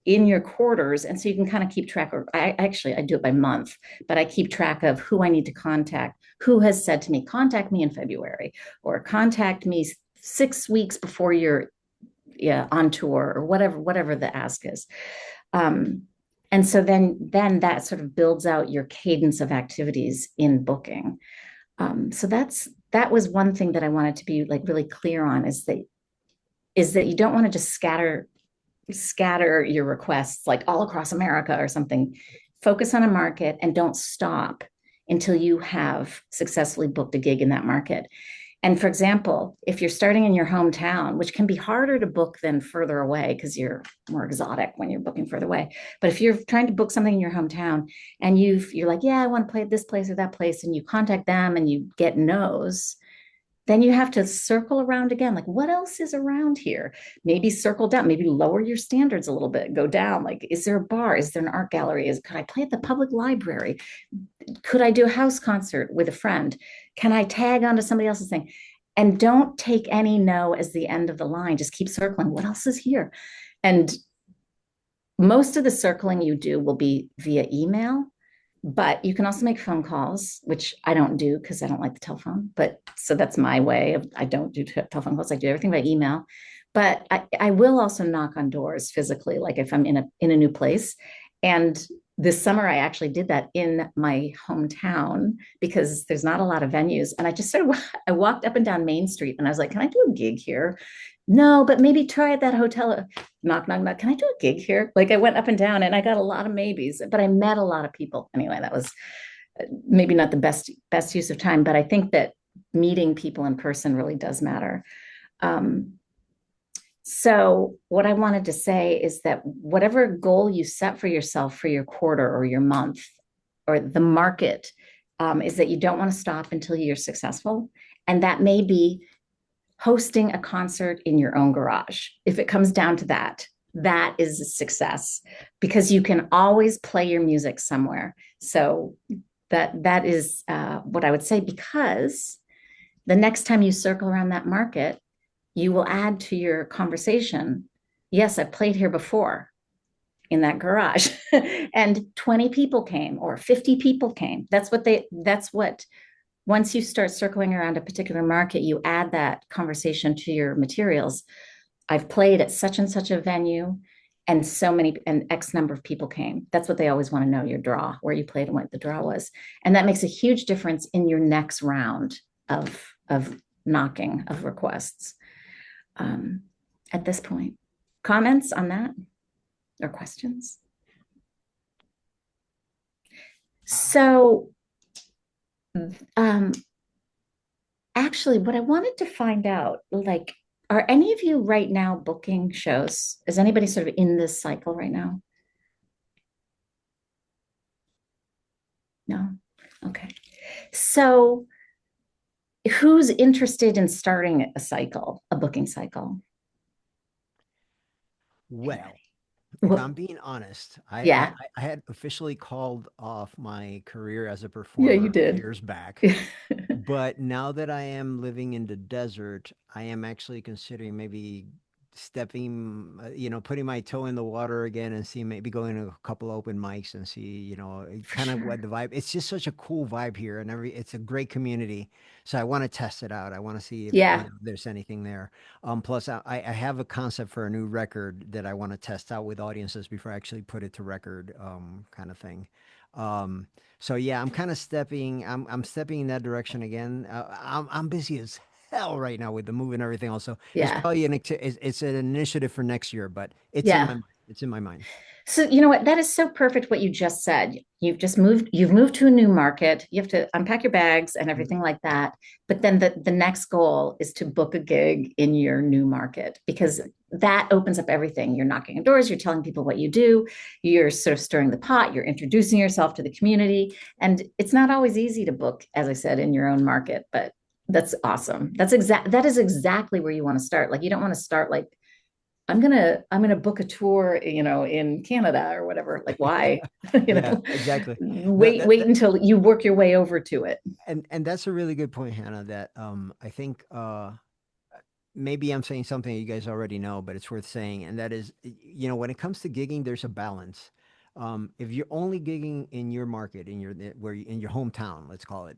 in your quarters. And so you can kind of keep track, or I do it by month, but I keep track of who I need to contact, who has said to me, contact me in February, or contact me 6 weeks before you're on tour, or whatever the ask is. And so then that sort of builds out your cadence of activities in booking. So that was one thing that I wanted to be like really clear on, is that you don't want to just scatter your requests like all across America or something. Focus on a market and don't stop until you have successfully booked a gig in that market. And for example, if you're starting in your hometown, which can be harder to book than further away because you're more exotic when you're booking further away. But if you're trying to book something in your hometown and you're like, yeah, I want to play at this place or that place, and you contact them and you get no's, then you have to circle around again. Like, what else is around here? Maybe circle down, maybe lower your standards a little bit, go down. Like, is there a bar? Is there an art gallery? Could I play at the public library? Could I do a house concert with a friend? Can I tag onto somebody else's thing? And don't take any no as the end of the line. Just keep circling. What else is here? And most of the circling you do will be via email, but you can also make phone calls, which I don't do because I don't like the telephone. But so that's my way of, I don't do telephone calls. I do everything by email. But I will also knock on doors physically, like if I'm in a new place. And this summer, I actually did that in my hometown because there's not a lot of venues. And I just I walked up and down Main Street and I was like, can I do a gig here? No, but maybe try at that hotel. Knock, knock, knock. Can I do a gig here? Like, I went up and down and I got a lot of maybes, but I met a lot of people. Anyway, that was maybe not the best use of time, but I think that meeting people in person really does matter. So what I wanted to say is that whatever goal you set for yourself for your quarter or your month or the market, is that you don't want to stop until you're successful. And that may be hosting a concert in your own garage. If it comes down to that, that is a success, because you can always play your music somewhere. So that is what I would say, because the next time you circle around that market, you will add to your conversation, yes, I've played here before in that garage and 20 people came or 50 people came. That's what once you start circling around a particular market, you add that conversation to your materials. I've played at such and such a venue, and X number of people came. That's what they always want to know, your draw, where you played and what the draw was. And that makes a huge difference in your next round of knocking of requests. At this point, comments on that or questions? So, actually, what I wanted to find out, like, are any of you right now booking shows? Is anybody sort of in this cycle right now? No? Okay. So, who's interested in starting a booking cycle? Well, if Well, I'm being honest, yeah. I had officially called off my career as a Yeah, performer you did. years back. But now that I am living in the desert, I am actually considering maybe stepping, putting my toe in the water again and see maybe going to a couple open mics and see, kind of what Sure. the vibe. It's just such a cool vibe here, and it's a great community. So I want to test it out. I want to see if Yeah. there's anything there. Plus, I have a concept for a new record that I want to test out with audiences before I actually put it to record, kind of thing. Um, so yeah, I'm kind of stepping. I'm stepping in that direction again. I'm busy as hell right now with the move and everything. Also, it's Yeah. probably it's an initiative for next year, but it's in my Yeah. mind. It's in my mind. So you know what? That is so perfect what you just said. You've moved to a new market. You have to unpack your bags and Mhm. everything like that. But then the next goal is to book a gig in your new market because that opens up everything. You're knocking on doors, you're telling people what you do, you're sort of stirring the pot, you're introducing yourself to the community. And it's not always easy to book, as I said, in your own market, but that's awesome. That is exactly where you want to start. Like you don't want to start like I'm gonna book a tour, in Canada or whatever. Like, why? Yeah, exactly. No, Wait until you work your way over to it. and that's a really good point, Hannah. That I think maybe I'm saying something you guys already know, but it's worth saying, and that is, when it comes to gigging, there's a balance. If you're only gigging in your market, in your hometown, let's call it,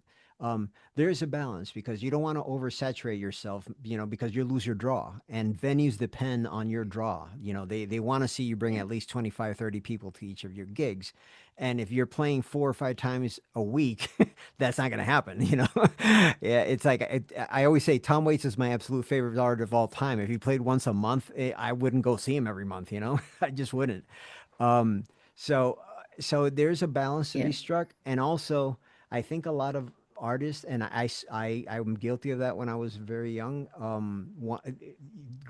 there is a balance because you don't want to oversaturate yourself, because you lose your draw, and venues depend on your draw. They want to see you bring at least 25, 30 people to each of your gigs. And if you're playing 4 or 5 times a week, that's not going to happen. Yeah, it's like I always say Tom Waits is my absolute favorite artist of all time. If he played once a month, I wouldn't go see him every month. I just wouldn't. Um, so there's a balance to Yeah. be struck, and also I think a lot of artists, and I'm guilty of that when I was very young.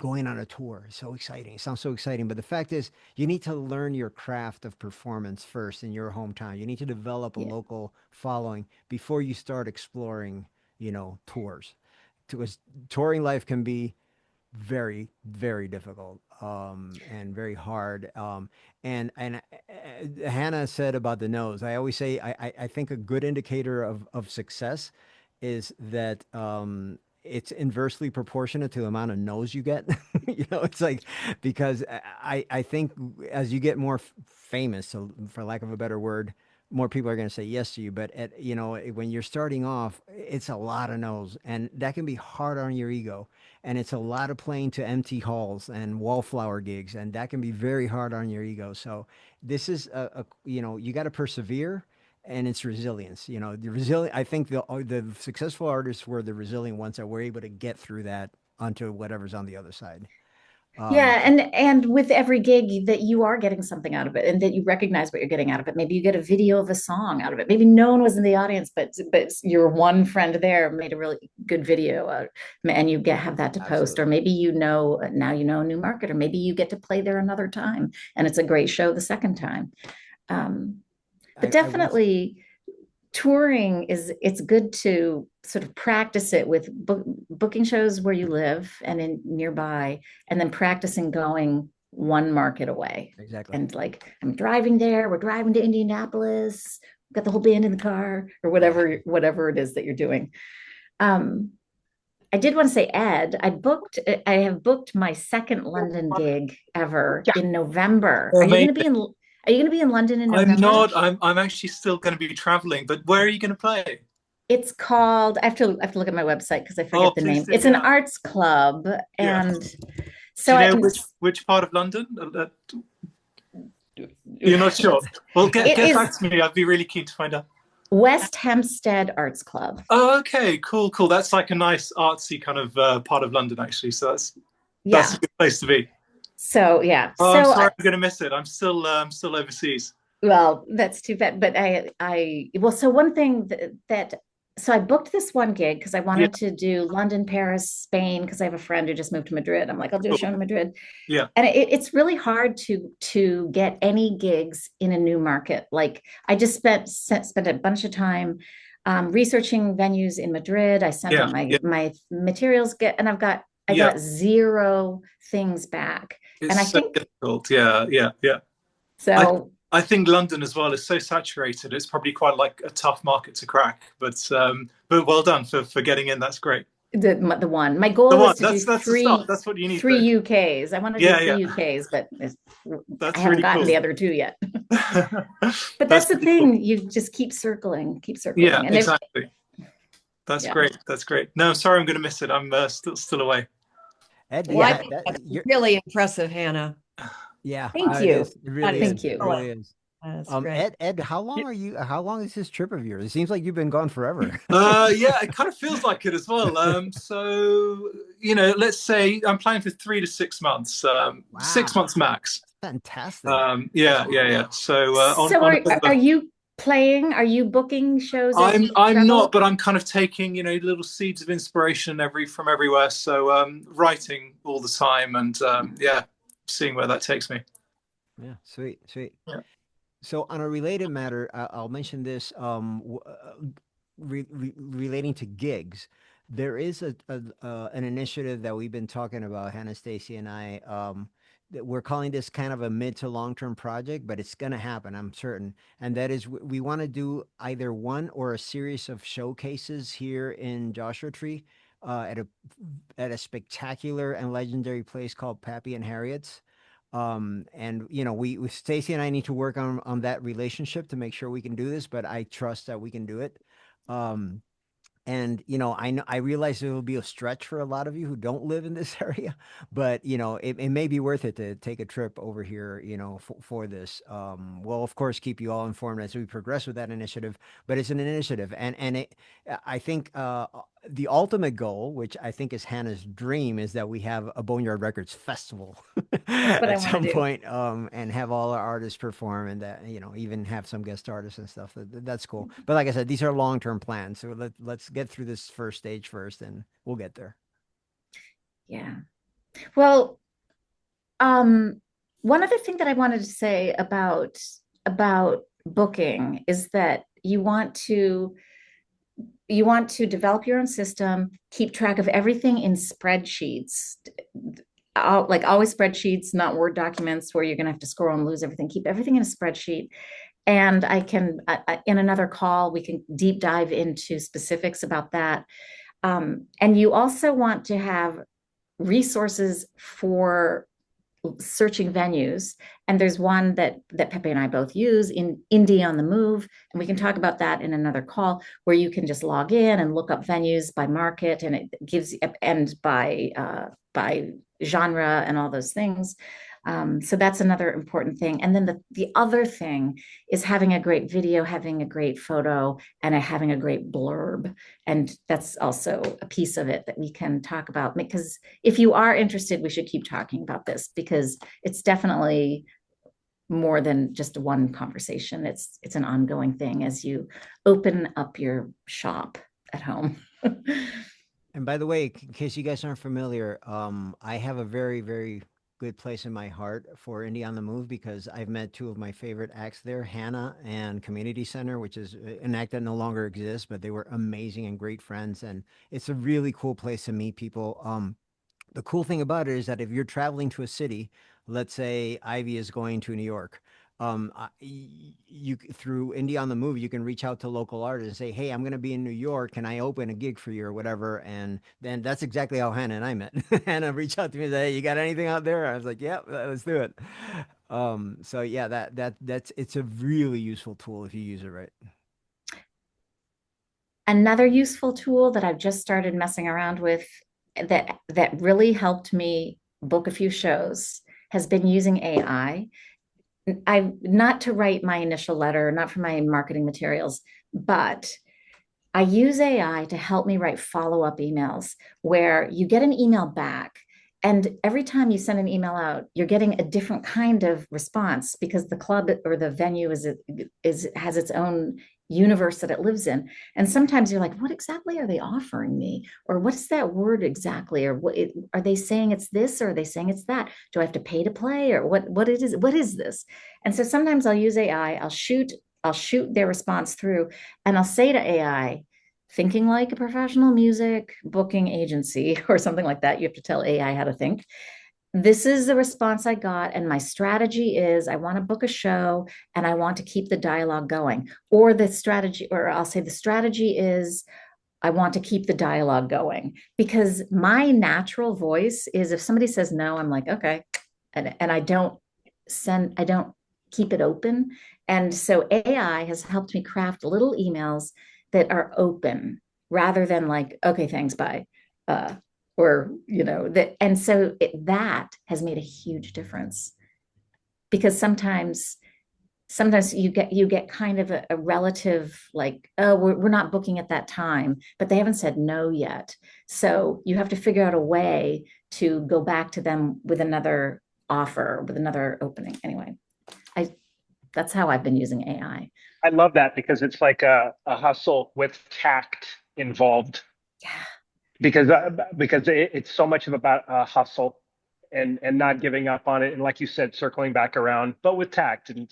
Going on a tour, so exciting. It sounds so exciting, but the fact is, you need to learn your craft of performance first in your hometown. You need to develop a Yeah. local following before you start exploring, tours. Because touring life can be very, very difficult, and very hard. Hannah said about the nose. I always say I think a good indicator of success is that it's inversely proportionate to the amount of no's you get. It's like, because I think as you get more famous, so for lack of a better word, more people are going to say yes to you. But when you're starting off, it's a lot of no's, and that can be hard on your ego. And it's a lot of playing to empty halls and wallflower gigs, and that can be very hard on your ego. So this is you got to persevere, and it's resilience. The resilient. I think the successful artists were the resilient ones that were able to get through that onto whatever's on the other side. Yeah, and with every gig that you are getting something out of it and that you recognize what you're getting out of it. Maybe you get a video of a song out of it. Maybe no one was in the audience, but your one friend there made a really good video, and you have that to post. Or Absolutely. maybe now you know a new market, or maybe you get to play there another time and it's a great show the second time. But I will. definitely touring it's good to sort of practice it with booking shows where you live and in nearby, and then practicing going one market away. Exactly. And like, I'm driving there, we're driving to Indianapolis, got the whole band in the car, or Yeah. whatever it is that you're doing. I did want to say, Ed, I have booked my second London gig ever Yeah. in November. Amazing. Are you going to be in London in I'm November? not. I'm actually still going to be traveling. But where are you going to play? It's called, I have to look at my website because I Oh, forget the please name. do. It's an Yeah. arts club. Yeah. And Do so you know which part of London? You're not sure. Well, It get is back to me. I'd be really keen to find out. West Hempstead Arts Club. Oh, okay, cool. That's like a nice artsy kind of part of London, actually. So that's Yeah. a good place to be. So yeah. Oh, I'm So sorry, I'm going to miss it. I'm still overseas. well, that's too bad. But well, so one thing so I booked this one gig because I Yeah, wanted to do London, Paris, Spain, because I have a friend who just moved to Madrid. I'm like, I'll do a show in Madrid. yeah, And it's really hard to get any gigs in a new market. Like I just spent a bunch of time researching venues in Madrid. I sent yeah, out yeah, my materials, and I yeah. got zero things back. And It's I so think difficult. Yeah, yeah, yeah. so. I think London as well is so saturated. It's probably quite like a tough market to crack. But well done for getting in. That's great. The one. My The goal one. was to do That's the start. That's what you need, though. three UKs. I want to do Yeah, three yeah. UKs, but I That's haven't really gotten cool. the other two yet. But That's that's the really cool. thing. You just keep circling, Yeah, and exactly. That's yeah. great. That's great. No, I'm sorry, I'm going to miss it. I'm still away. Ed, Well, I yeah, think that, that's you're, really impressive, Hannah. yeah, Thank it you. is. It really is. Thank you. It really is. That's great. Ed, how long how long is this trip of yours? It seems like you've been gone forever. Yeah, it kind of feels like it as well. So let's say I'm planning for 3 to 6 months. Wow, 6 months max. fantastic. Yeah. So So are you playing? Are you booking shows as you I'm travel? not, but I'm kind of taking little seeds of inspiration from everywhere. So writing all the time, and yeah, seeing where that takes me. Yeah, sweet. Yeah. So on a related matter, I'll mention this relating to gigs. There is an initiative that we've been talking about, Hannah, Stacy, and I. That we're calling this kind of a mid to long term project, but it's going to happen, I'm certain. And that is, we want to do either one or a series of showcases here in Joshua Tree at a spectacular and legendary place called Pappy and Harriet's. And we Stacy and I need to work on that relationship to make sure we can do this, but I trust that we can do it. Um, and I realize it will be a stretch for a lot of you who don't live in this area, but it may be worth it to take a trip over here, for this. We'll of course keep you all informed as we progress with that initiative, but it's an initiative, and I think the ultimate goal, which I think is Hannah's dream, is that we have a Boneyard Records festival at some point, and have all our artists perform, and that even have some guest artists and stuff. That's cool. But like I said, these are long-term plans, so let's get through this first stage first, and we'll get there. Yeah. Well, one other thing that I wanted to say about booking is that you want to develop your own system, keep track of everything in spreadsheets. Like always spreadsheets, not Word documents where you're going to have to scroll and lose everything. Keep everything in a spreadsheet. And I can, in another call, we can deep dive into specifics about that. And you also want to have resources for searching venues. And there's one that Pepe and I both use in Indie on the Move. And we can talk about that in another call, where you can just log in and look up venues by market, and it gives, and by genre and all those things. So that's another important thing. And then the other thing is having a great video, having a great photo, and having a great blurb. And that's also a piece of it that we can talk about. Because if you are interested, we should keep talking about this, because it's definitely more than just one conversation. It's an ongoing thing as you open up your shop at home. And by the way, in case you guys aren't familiar, I have a very, very good place in my heart for Indie on the Move, because I've met two of my favorite acts there, Hannah and Community Center, which is an act that no longer exists, but they were amazing and great friends. And it's a really cool place to meet people. The cool thing about it is that if you're traveling to a city, let's say Ivy is going to New York, you through Indie on the Move, you can reach out to local artists and say, "Hey, I'm going to be in New York. Can I open a gig for you or whatever?" And then that's exactly how Hannah and I met. Hannah reached out to me and said, "Hey, you got anything out there?" I was like, "Yeah, let's do it." So yeah, it's a really useful tool if you use it right. Another useful tool that I've just started messing around with that really helped me book a few shows has been using AI. I not to write my initial letter, not for my marketing materials, but I use AI to help me write follow-up emails where you get an email back. And every time you send an email out, you're getting a different kind of response because the club or the venue has its own universe that it lives in. And sometimes you're like, what exactly are they offering me? Or what's that word exactly? Or are they saying it's this or are they saying it's that? Do I have to pay to play or what it is? What is this? And so sometimes I'll use AI, I'll shoot their response through and I'll say to AI, thinking like a professional music booking agency or something like that. You have to tell AI how to think. This is the response I got. And my strategy is I want to book a show and I want to keep the dialogue going. Or I'll say the strategy is I want to keep the dialogue going because my natural voice is if somebody says no, I'm like, okay. And I don't keep it open. And so AI has helped me craft little emails that are open rather than like, okay, thanks, bye. Or, that. And so that has made a huge difference because sometimes you get kind of a relative like, oh, we're not booking at that time, but they haven't said no yet. So you have to figure out a way to go back to them with another offer, with another opening. Anyway, that's how I've been using AI. I love that because it's like a hustle with tact involved. Yeah. Because it's so much of about a hustle and not giving up on it. And like you said, circling back around, but with tact. And,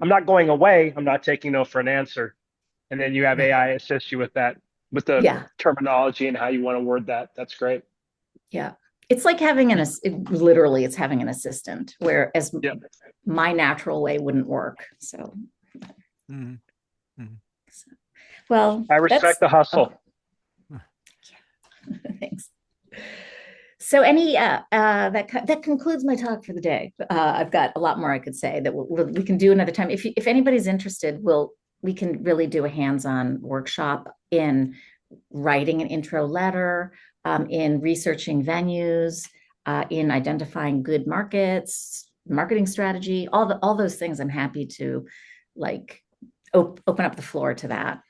I'm not going away. I'm not taking no for an answer. And then you have AI assist you with that, with the terminology and how you want to word that. That's great. Yeah. It's like having literally it's having an assistant, whereas my natural way wouldn't work. So, well, I respect the hustle. Thanks. So that concludes my talk for the day. I've got a lot more I could say that we can do another time. If anybody's interested, we can really do a hands-on workshop in writing an intro letter, in researching venues, in identifying good markets, marketing strategy, all those things. I'm happy to open up the floor to that.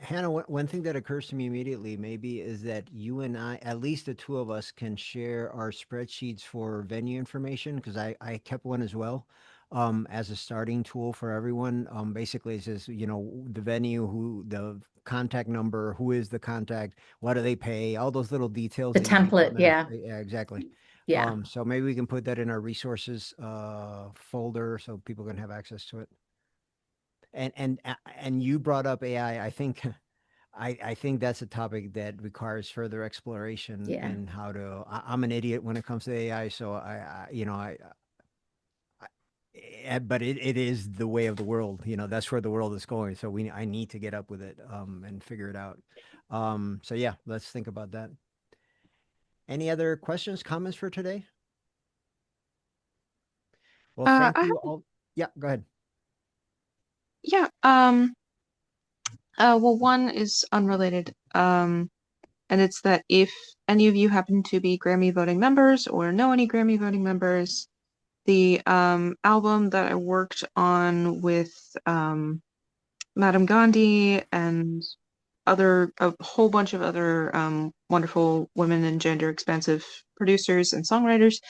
Hannah, one thing that occurs to me immediately maybe is that you and I, at least the two of us, can share our spreadsheets for venue information because I kept one as well as a starting tool for everyone. Basically, it says, the venue, the contact number, who is the contact, what do they pay, all those little details. The template, yeah. Yeah, exactly. Yeah. So maybe we can put that in our resources folder so people can have access to it. And you brought up AI. I think I think that's a topic that requires further exploration and how to. I'm an idiot when it comes to AI, so but it is the way of the world. That's where the world is going. So I need to get up with it and figure it out. So yeah, let's think about that. Any other questions, comments for today? Well, thank you all. Yeah, go ahead. Yeah. Well, one is unrelated. And it's that if any of you happen to be Grammy voting members or know any Grammy voting members, the album that I worked on with Madame Gandhi and a whole bunch of other wonderful women and gender expansive producers and songwriters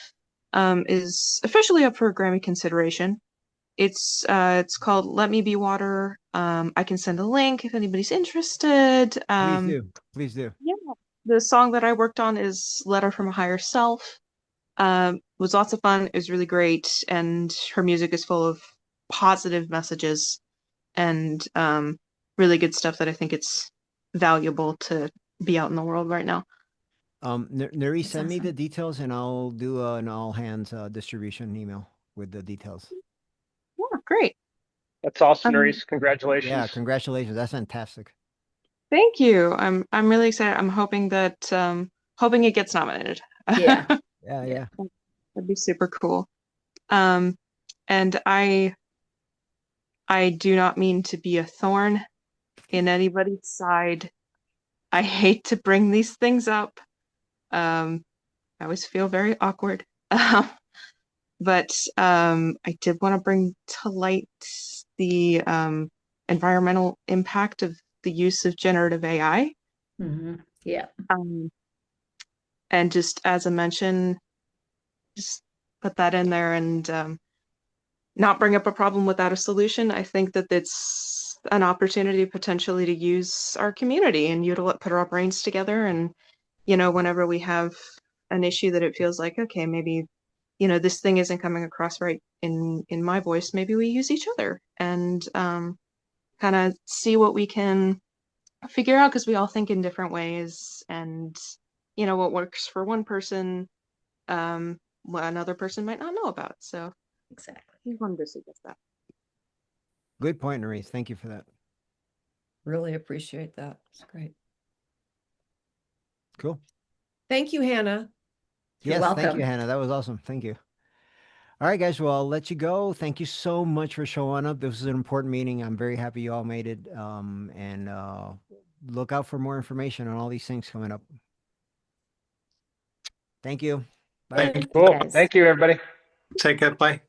is officially up for Grammy consideration. It's called Let Me Be Water. I can send a link if anybody's interested. Please do. Yeah. The song that I worked on is Letter from a Higher Self. It was lots of fun. It was really great. And her music is full of positive messages and really good stuff that I think it's valuable to be out in the world right now. Nuri, send me the details and I'll do an all hands distribution email with the details. Yeah, great. That's awesome, Nuri. Congratulations. Yeah, congratulations. That's fantastic. Thank you. I'm really excited. I'm hoping that hoping it gets nominated. Yeah. Yeah. That'd be super cool. And I do not mean to be a thorn in anybody's side. I hate to bring these things up. I always feel very awkward. But I did want to bring to light the environmental impact of the use of generative AI. Yeah. And just as a mention, just put that in there and not bring up a problem without a solution. I think that it's an opportunity potentially to use our community and put our brains together. And, whenever we have an issue that it feels like, okay, maybe, this thing isn't coming across right in my voice, maybe we use each other and kind of see what we can figure out, because we all think in different ways. And, what works for one person, what another person might not know about. So Exactly. I wanted to suggest that. Good point, Nerys. Thank you for that. Really appreciate that. It's great. Cool. Thank you, Hannah. You're Yes, thank you, welcome. Hannah. That was awesome. Thank you. All right, guys. Well, I'll let you go. Thank you so much for showing up. This was an important meeting. I'm very happy you all made it. And look out for more information on all these things coming up. Thank you. Bye. Thank you. Cool. Guys. Thank you, everybody. Take care. Bye.